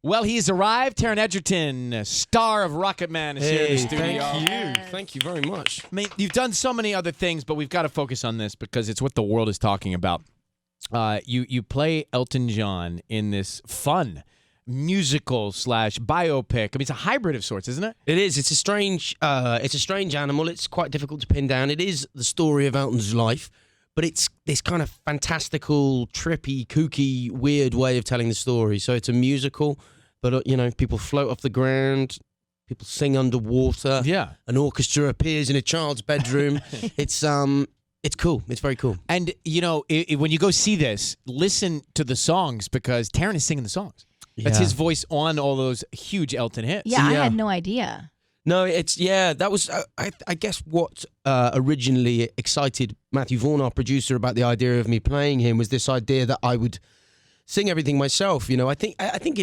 Well, he's arrived. Taron Egerton, star of Rocketman, is here in the studio. Thank you. Thank you very much. I mean, you've done so many other things, but we've got to focus on this because it's what the world is talking about. You play Elton John in this fun musical / biopic. I mean, it's a hybrid of sorts, isn't it? It is. It's a strange animal. It's quite difficult to pin down. It is the story of Elton's life, but it's this kind of fantastical, trippy, kooky, weird way of telling the story. So it's a musical, but people float off the ground, people sing underwater. Yeah, an orchestra appears in a child's bedroom. It's cool. It's very cool. And when you go see this, listen to the songs because Taron is singing the songs. That's his voice on all those huge Elton hits. Yeah, I had no idea. No, that was, I guess, what originally excited Matthew Vaughan, our producer, about the idea of me playing him was this idea that I would sing everything myself. I think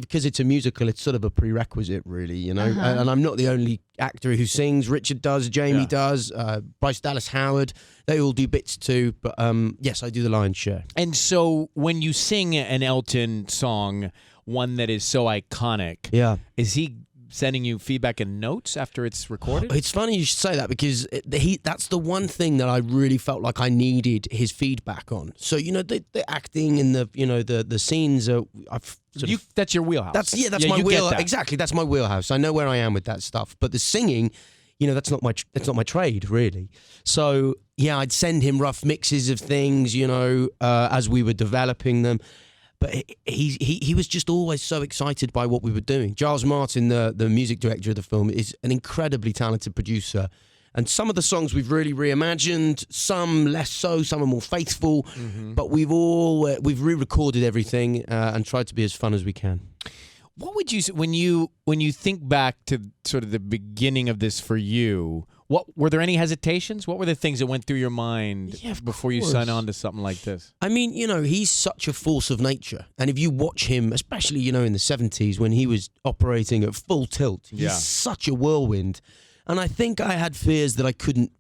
because it's a musical, it's sort of a prerequisite, really, and I'm not the only actor who sings. Richard does, Jamie does, Bryce Dallas Howard, they all do bits too, but yes, I do the lion's share. And so when you sing an Elton song, one that is so iconic, is he sending you feedback and notes after it's recorded? It's funny you should say that because that's the one thing that I really felt like I needed his feedback on. So the acting and the scenes are that's your wheelhouse. That's my wheelhouse. Exactly, that's my wheelhouse. I know where I am with that stuff. But the singing, that's not my trade really. So I'd send him rough mixes of things, as we were developing them. But he was just always so excited by what we were doing. Giles Martin, the music director of the film, is an incredibly talented producer. And some of the songs we've really reimagined, some less so, some are more faithful. Mm-hmm. But we've re-recorded everything and tried to be as fun as we can. What would you say when you think back to sort of the beginning of this for you? What were there any hesitations? What were the things that went through your mind before you signed on to something like this? I mean, he's such a force of nature, and if you watch him, especially in the 70s when he was operating at full tilt, he's such a whirlwind. And I think I had fears that I couldn't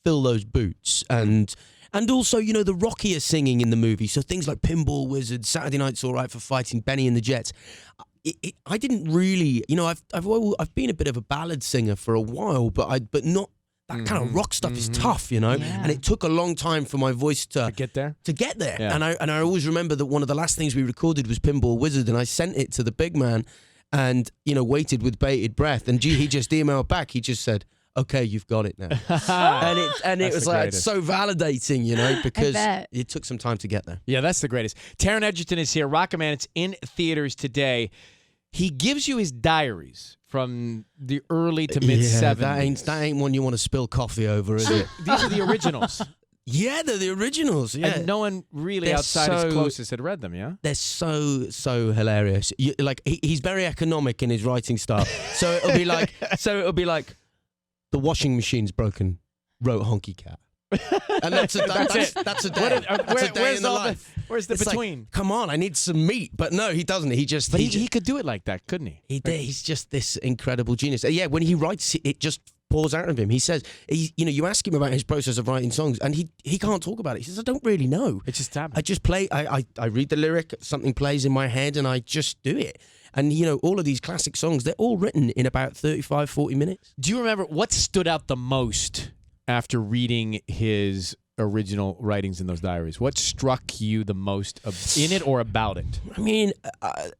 fill those boots, and also the rockier singing in the movie. So things like Pinball Wizard, Saturday Night's All Right for Fighting, Benny and the Jets. I didn't really, I've been a bit of a ballad singer for a while, but not that kind of rock stuff is tough, and it took a long time for my voice to get there. Yeah. And I always remember that one of the last things we recorded was Pinball Wizard, and I sent it to the big man, and waited with bated breath, and he just emailed back. He just said, "Okay, you've got it now," and it was like so validating, because it took some time to get there. Yeah, that's the greatest. Taron Egerton is here. Rocketman, it's in theaters today. He gives you his diaries from the early to mid-70s. That ain't one you want to spill coffee over, is it? These are the originals. Yeah, they're the originals. Yeah, and no one really outside his closest had read them. Yeah, they're so hilarious. He's very economic in his writing style. So it'll be like, the washing machine's broken. Wrote Honky Cat. And that's a day. That's a day in the life. Where's the between? Like, come on, I need some meat. But no, he doesn't. He could do it like that, couldn't he? He did. He's just this incredible genius. Yeah, when he writes, it just pours out of him. He says, you ask him about his process of writing songs, and he can't talk about it. He says, I don't really know. It just happens. I just play. I read the lyric, something plays in my head, and I just do it. And, all of these classic songs, they're all written in about 35, 40 minutes. Do you remember what stood out the most after reading his original writings in those diaries? What struck you the most in it or about it? I mean,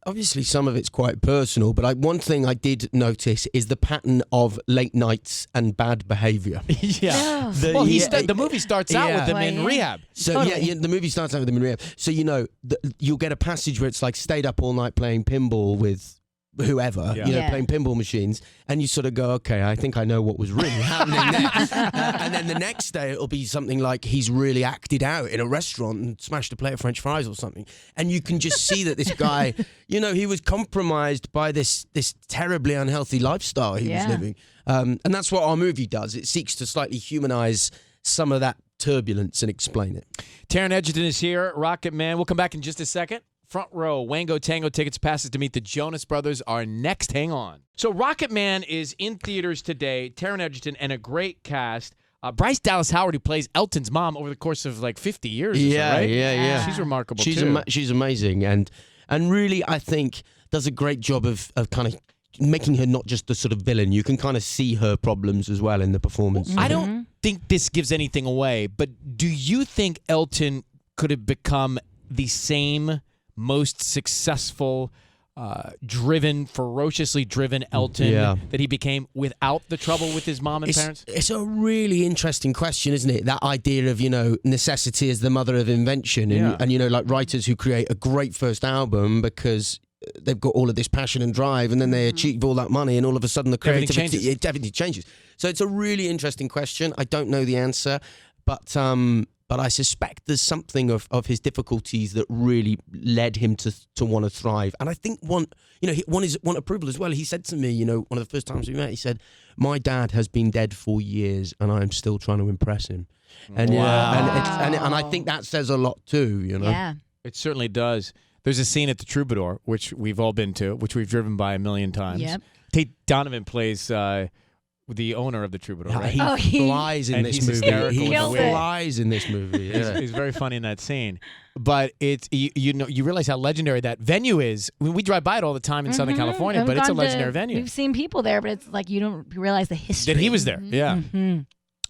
obviously some of it's quite personal, but one thing I did notice is the pattern of late nights and bad behavior. Yeah. The movie starts out with him in rehab. So totally. The movie starts out with him in rehab. So you'll get a passage where it's like stayed up all night playing pinball with whoever, playing pinball machines, and you sort of go, okay, I think I know what was really happening there. And then the next day it'll be something like he's really acted out in a restaurant and smashed a plate of French fries or something. And you can just see that this guy, he was compromised by this terribly unhealthy lifestyle he was living. And that's what our movie does. It seeks to slightly humanize some of that turbulence and explain it. Taron Egerton is here, Rocketman. We'll come back in just a second. Front row, Wango Tango tickets, passes to meet the Jonas Brothers are next. Hang on. So Rocketman is in theaters today. Taron Egerton and a great cast. Bryce Dallas Howard, who plays Elton's mom over the course of like 50 years. Yeah, right? Yeah. She's remarkable she's too. She's amazing. And really, I think does a great job of kind of making her not just the sort of villain. You can kind of see her problems as well in the performance. I don't think this gives anything away, but do you think Elton could have become the same most successful, ferociously driven Elton that he became without the trouble with his mom and parents? It's a really interesting question, isn't it? That idea of, necessity is the mother of invention. And like writers who create a great first album because they've got all of this passion and drive, and then they achieve all that money, and all of a sudden the creativity everything changes. So it's a really interesting question. I don't know the answer, but I suspect there's something of his difficulties that really led him to want to thrive. And I think one approval as well. He said to me, one of the first times we met, he said, "My dad has been dead for years, and I'm still trying to impress him." And and I think that says a lot too. Yeah, it certainly does. There's a scene at the Troubadour, which we've all been to, which we've driven by a million times. Yep. Tate Donovan plays the owner of the Troubadour, right? He flies in this movie. He flies in this movie. Yeah. He's very funny in that scene. But it's you realize how legendary that venue is. We drive by it all the time in Southern California, but it's a legendary venue. We've seen people there, but it's like you don't realize the history. That he was there, yeah.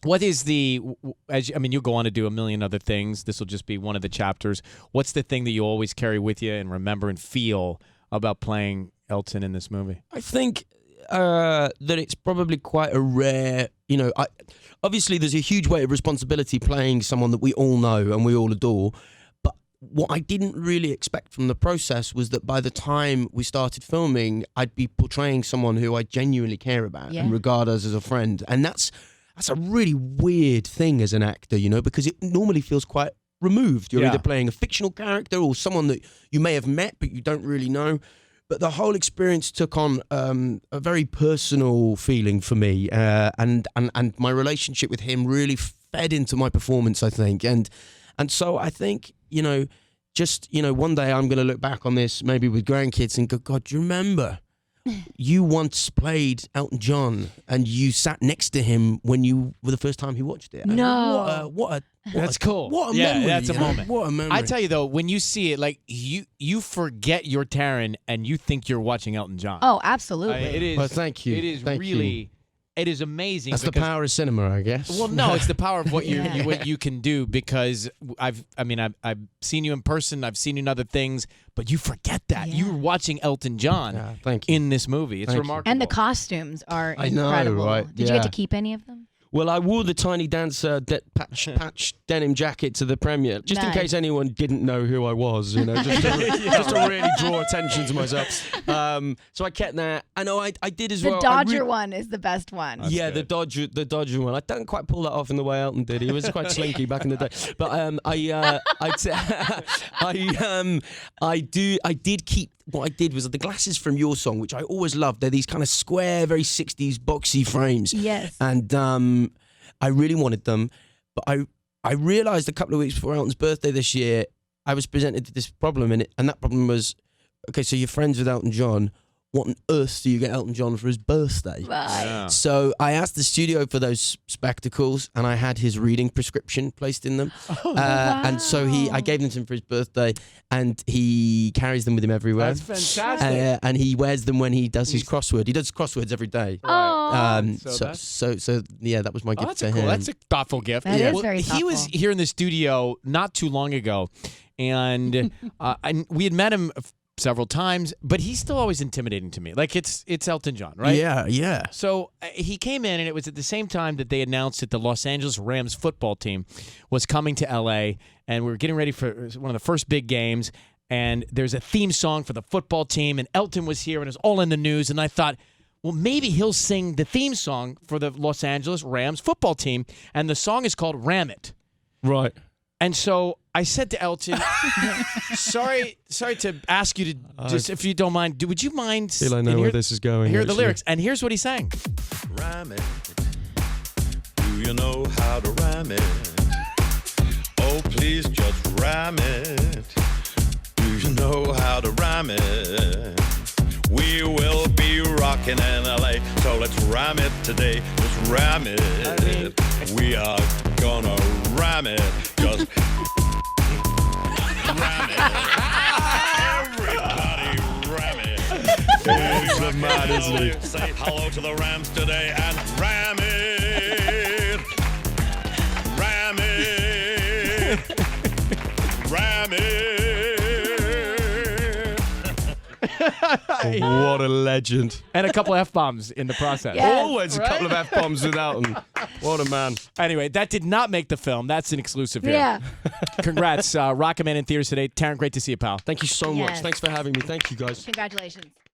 What is you'll go on to do a million other things. This will just be one of the chapters. What's the thing that you always carry with you and remember and feel about playing Elton in this movie? I think that it's probably quite a rare, obviously there's a huge weight of responsibility playing someone that we all know and we all adore. But what I didn't really expect from the process was that by the time we started filming, I'd be portraying someone who I genuinely care about and regard as a friend. And that's a really weird thing as an actor, because it normally feels quite removed. You're either playing a fictional character or someone that you may have met but you don't really know. But the whole experience took on a very personal feeling for me, and my relationship with him really fed into my performance, I think. And so I think, one day I'm going to look back on this maybe with grandkids and go, God, do you remember? You once played Elton John, and you sat next to him when you were the first time he watched it. No, that's cool. What a memory! That's a moment. What a memory! I tell you though, when you see it, like you forget you're Taron, and you think you're watching Elton John. Oh, absolutely. It is. Well, thank you. It is thank really. You. It is amazing. That's the power of cinema, I guess. Well, no, it's the power of what you can do, because I've seen you in person, I've seen you in other things, but you forget that. You're watching Elton John in this movie. It's remarkable. And the costumes are incredible. I know, right? Did you get to keep any of them? Well, I wore the Tiny Dancer patch denim jacket to the premiere, just in case anyone didn't know who I was, just to really draw attention to myself. So I kept that. I know I did as well. The Dodger one is the best one. That's good. the Dodger one. I don't quite pull that off in the way Elton did. He was quite slinky back in the day. But I did keep. What I did was the glasses from your song, which I always loved. They're these kind of square, very 60s boxy frames. Yes. And I really wanted them. But I realised a couple of weeks before Elton's birthday this year, I was presented to this problem. And that problem was, okay, so you're friends with Elton John. What on earth do you get Elton John for his birthday? Right. Yeah. So I asked the studio for those spectacles, and I had his reading prescription placed in them. Wow. And so I gave them to him for his birthday, and he carries them with him everywhere. That's fantastic. And he wears them when he does his crossword. He does crosswords every day. Oh. So yeah, that was my gift to him. That's a thoughtful gift. That is very thoughtful. He was here in the studio not too long ago, and we had met him several times, but he's still always intimidating to me. Like it's Elton John, right? Yeah. So he came in, and it was at the same time that they announced that the Los Angeles Rams football team was coming to L.A., and we were getting ready for one of the first big games, and there's a theme song for the football team, and Elton was here, and it was all in the news, and I thought, well, maybe he'll sing the theme song for the Los Angeles Rams football team, and the song is called Ram It. Right. And so I said to Elton, sorry to ask you to just, if you don't mind, would you mind? Feel I know where this is going. Hear the lyrics, and here's what he sang. Ram it. Do you know how to ram it? Oh, please just ram it. Do you know how to ram it? We will be rocking in LA, so let's ram it today. Just ram it. We are gonna ram it. Just ram it. Everybody ram it. He's the man, isn't he? Say hello to the Rams today and ram it. Ram it. Ram it. What a legend. And a couple F-bombs in the process. Yes, Always a couple of F-bombs with Elton. What a man. Anyway, that did not make the film. That's an exclusive here. Yeah. Congrats. Rocketman in theaters today. Taron, great to see you, pal. Thank you so much. Yes. Thanks for having me. Thank you, guys. Congratulations.